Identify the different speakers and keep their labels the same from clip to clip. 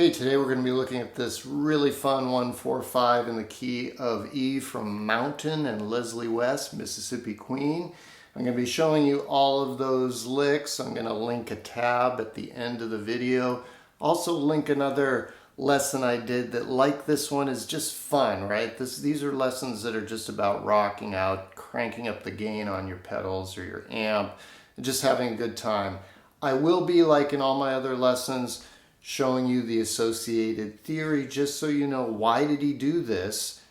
Speaker 1: Okay, today we're going to be looking at this really fun 145 in the key of E from Mountain and Leslie West, Mississippi Queen. I'm going to be showing you all of those licks. I'm going to link a tab at the end of the video. Also link another lesson I did that, like this one, is just fun, right? These are lessons that are just about rocking out, cranking up the gain on your pedals or your amp, and just having a good time. I will be, like in all my other lessons, showing you the associated theory just so you know why did he do this,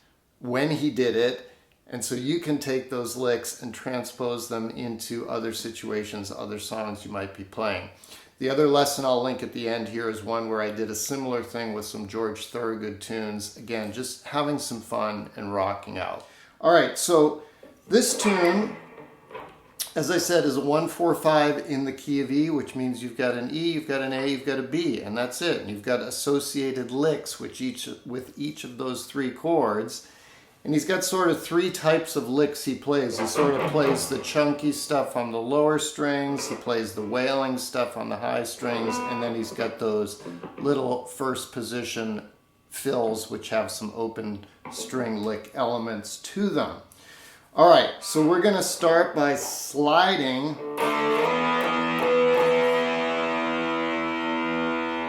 Speaker 1: when he did it, and so you can take those licks and transpose them into other situations, other songs you might be playing. The other lesson I'll link at the end here is one where I did a similar thing with some George Thorogood tunes. Again, just having some fun and rocking out. All right, so this tune, as I said, is a 145 in the key of E, which means you've got an E, you've got an A, you've got a B, and that's it. And you've got associated licks with each of those three chords. And he's got sort of three types of licks he plays. He sort of plays the chunky stuff on the lower strings, he plays the wailing stuff on the high strings, and then he's got those little first position fills which have some open string lick elements to them. All right, so we're going to start by sliding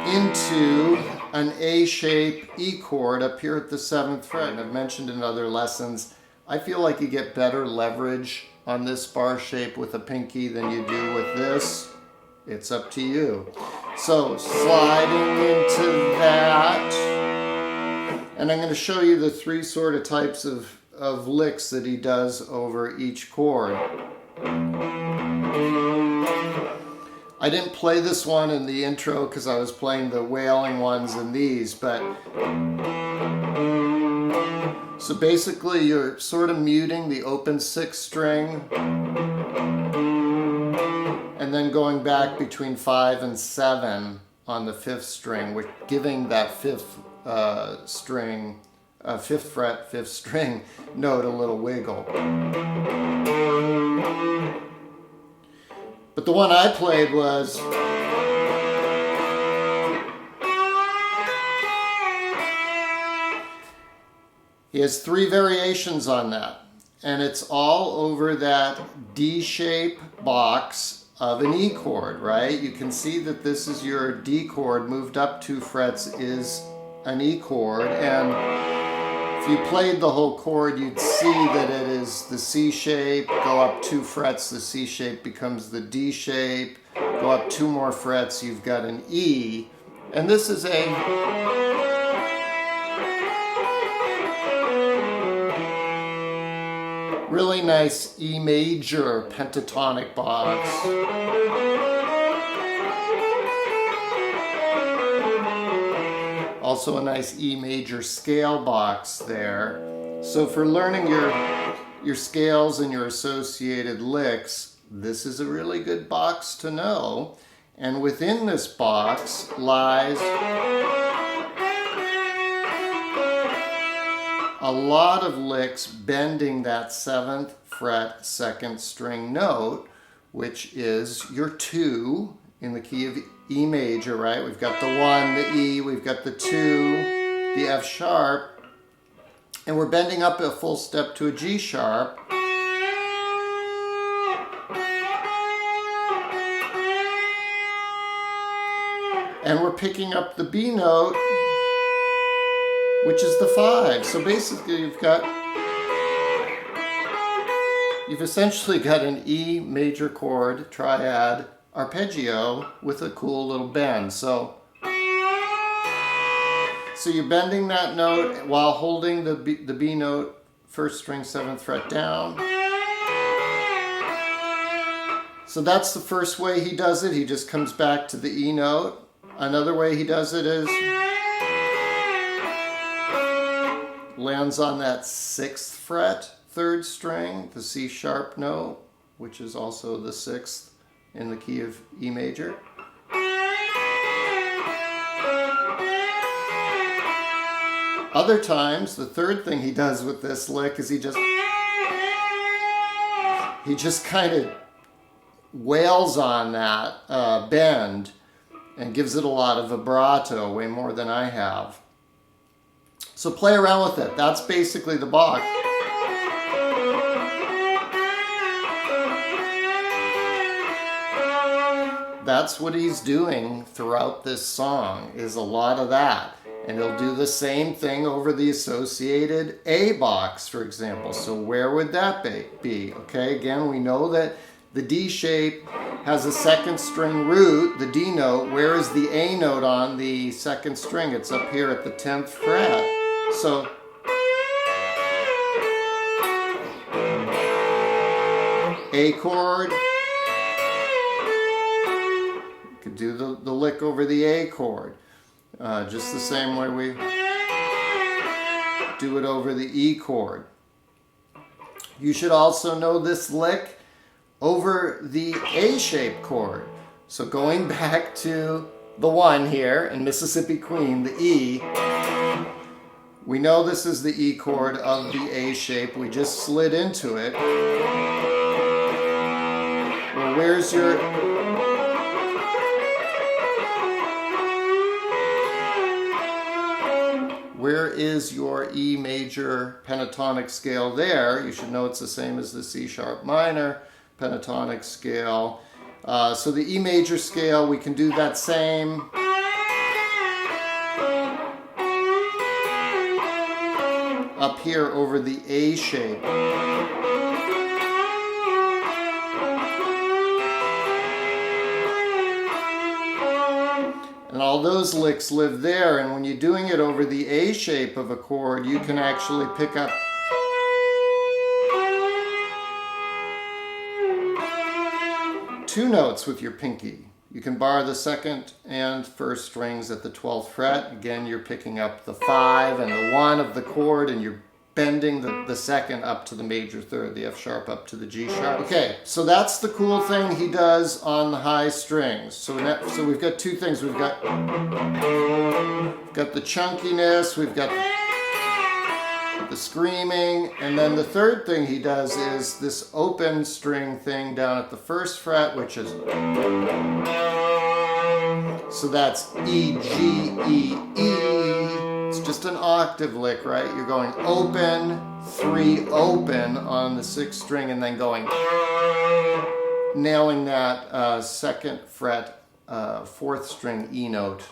Speaker 1: into an A-shape E chord up here at the 7th fret. And I've mentioned in other lessons, I feel like you get better leverage on this bar shape with a pinky than you do with this. It's up to you. So sliding into that, and I'm going to show you the three sort of types of licks that he does over each chord. I didn't play this one in the intro because I was playing the wailing ones in these, but so basically you're sort of muting the open 6th string and then going back between 5 and 7 on the 5th string, with giving that 5th string 5th fret, 5th string note a little wiggle. But the one I played was he has three variations on that, and it's all over that D shape box of an E chord, right? You can see that this is your D chord moved up 2 frets is an E chord, and if you played the whole chord, you'd see that it is the C shape, go up 2 frets, the C shape becomes the D shape, go up 2 more frets, you've got an E, and this is a really nice E major pentatonic box. Also a nice E major scale box there. So for learning your scales and your associated licks, this is a really good box to know. And within this box lies a lot of licks bending that 7th fret 2nd string note, which is your 2 in the key of E major, right? We've got the 1, the E, we've got the 2, the F sharp, and we're bending up a full step to a G sharp. And we're picking up the B note, which is the 5. So basically you've essentially got an E major chord triad arpeggio with a cool little bend. So you're bending that note while holding the B note, 1st string 7th fret down. So that's the first way he does it. He just comes back to the E note. Another way he does it is lands on that 6th fret, 3rd string, the C sharp note, which is also the 6th in the key of E major. Other times, the third thing he does with this lick is he just kind of wails on that bend and gives it a lot of vibrato, way more than I have. So play around with it. That's basically the box. That's what he's doing throughout this song, is a lot of that. And he'll do the same thing over the associated A box, for example. So where would that be? Okay, again, we know that the D shape has a 2nd string root, the D note. Where is the A note on the 2nd string? It's up here at the 10th fret. So A chord. You could do the lick over the A chord. Just the same way we do it over the E chord. You should also know this lick over the A-shaped chord. So going back to the 1 here in Mississippi Queen, the E, we know this is the E chord of the A shape. We just slid into it. Well, where's your... Where is your E major pentatonic scale there? You should know it's the same as the C sharp minor pentatonic scale. So the E major scale, we can do that same. Up here over the A shape. And all those licks live there, and when you're doing it over the A shape of a chord, you can actually pick up two notes with your pinky. You can bar the 2nd and 1st strings at the 12th fret. Again, you're picking up the 5 and the 1 of the chord, and you're bending the 2nd up to the major 3rd, the F sharp up to the G sharp. Okay, so that's the cool thing he does on the high strings. So we've got two things. We've got the chunkiness, we've got the screaming, and then the third thing he does is this open string thing down at the 1st fret, which is... So that's E, G, E, E. It's just an octave lick, right? You're going open, 3 open on the 6th string, and then going, nailing that 2nd fret, 4th string E note.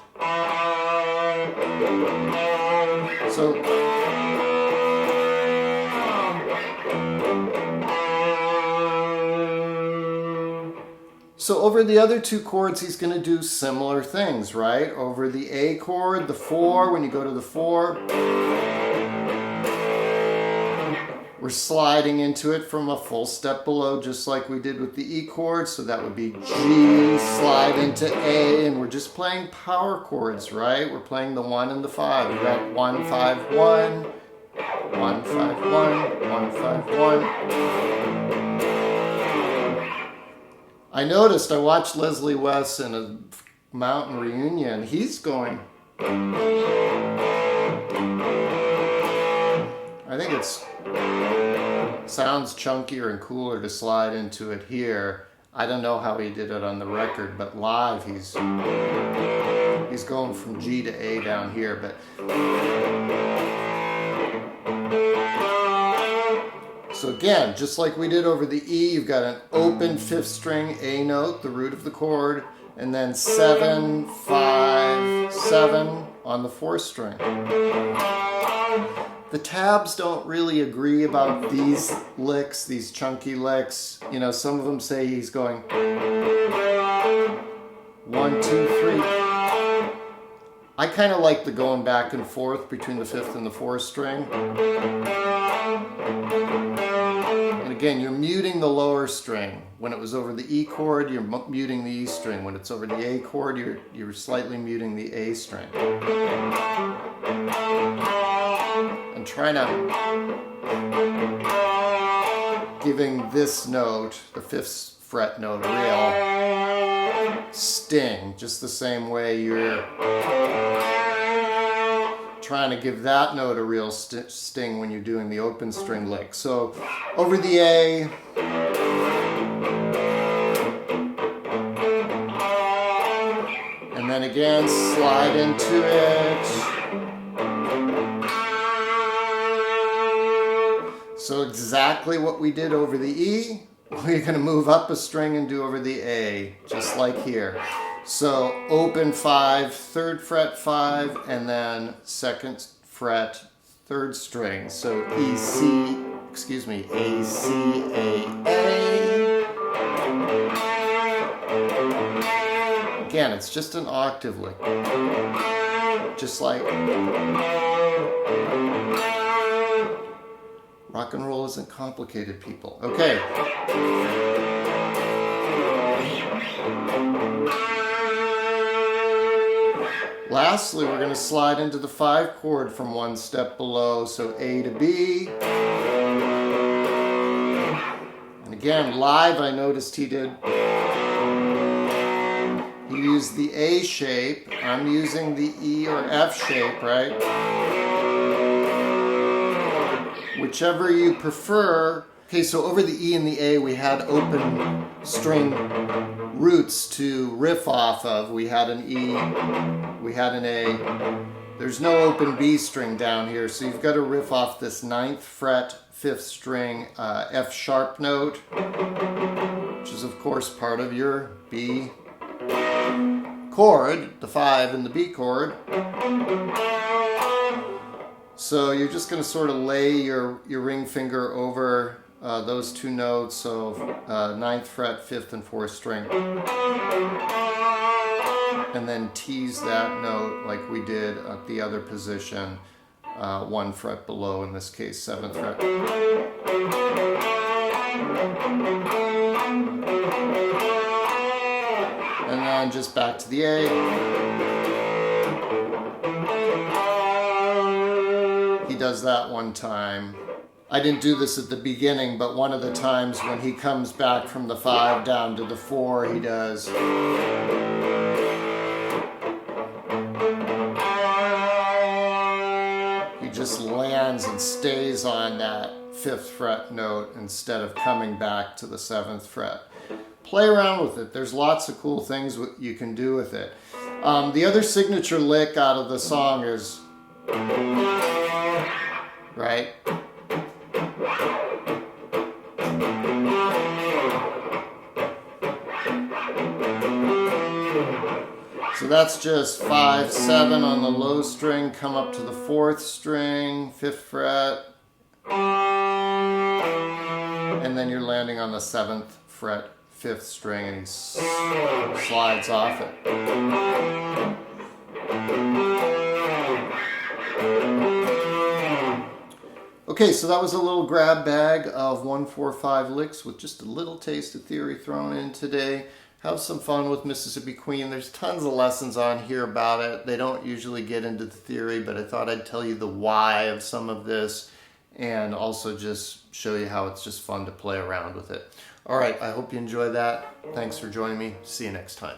Speaker 1: So over the other 2 chords, he's going to do similar things, right? Over the A chord, the 4, when you go to the 4, we're sliding into it from a full step below, just like we did with the E chord. So that would be G, slide into A, and we're just playing power chords, right? We're playing the 1 and the 5. We've got 1, 5, 1, 1, 5, 1, 1, 5, 1. I noticed, I watched Leslie West in a mountain reunion. He's going... I think it sounds chunkier and cooler to slide into it here. I don't know how he did it on the record, but live he's going from G to A down here. But so again, just like we did over the E, you've got an open 5th string A note, the root of the chord, and then 7, 5, 7 on the 4th string. The tabs don't really agree about these licks, these chunky licks. You know, some of them say he's going 1, 2, 3. I kind of like the going back and forth between the 5th and the 4th string. And Again, you're muting the lower string. When it was over the E chord, you're muting the E string. When it's over the A chord, you're slightly muting the A string. And try now giving this note, the 5th fret note, a real sting, just the same way you're trying to give that note a real sting when you're doing the open string lick. So over the A, and then again slide into it. So exactly what we did over the E, we're going to move up a string and do over the A, just like here. So open 5, 3rd fret 5, and then 2nd fret 3rd string. So A, C, A, A. Again, it's just an octave lick. Just like rock and roll isn't complicated, people. Okay. Lastly, we're going to slide into the 5 chord from 1 step below, so A to B. And again, live, I noticed he used the A shape. I'm using the E or F shape, right? Whichever you prefer. Okay, so over the E and the A, we had open string roots to riff off of. We had an E, we had an A. There's no open B string down here, so you've got to riff off this 9th fret, 5th string F sharp note, which is of course part of your B chord, the 5 and the B chord. So you're just going to sort of lay your ring finger over those 2 notes, so 9th fret, 5th and 4th string. And then tease that note like we did at the other position, 1 fret below, in this case 7th fret. And then just back to the A. He does that one time. I didn't do this at the beginning, but one of the times when he comes back from the 5 down to the 4, he does. He just lands and stays on that 5th fret note instead of coming back to the 7th fret. Play around with it. There's lots of cool things you can do with it. The other signature lick out of the song is, right? So that's just 5, 7 on the low string, come up to the 4th string, 5th fret, and then you're landing on the 7th fret, 5th string, and he slides off it. Okay, so that was a little grab bag of 1-4-5 licks with just a little taste of theory thrown in today. Have some fun with Mississippi Queen. There's tons of lessons on here about it. They don't usually get into the theory, but I thought I'd tell you the why of some of this and also just show you how it's just fun to play around with it. All right, I hope you enjoy that. Thanks for joining me. See you next time.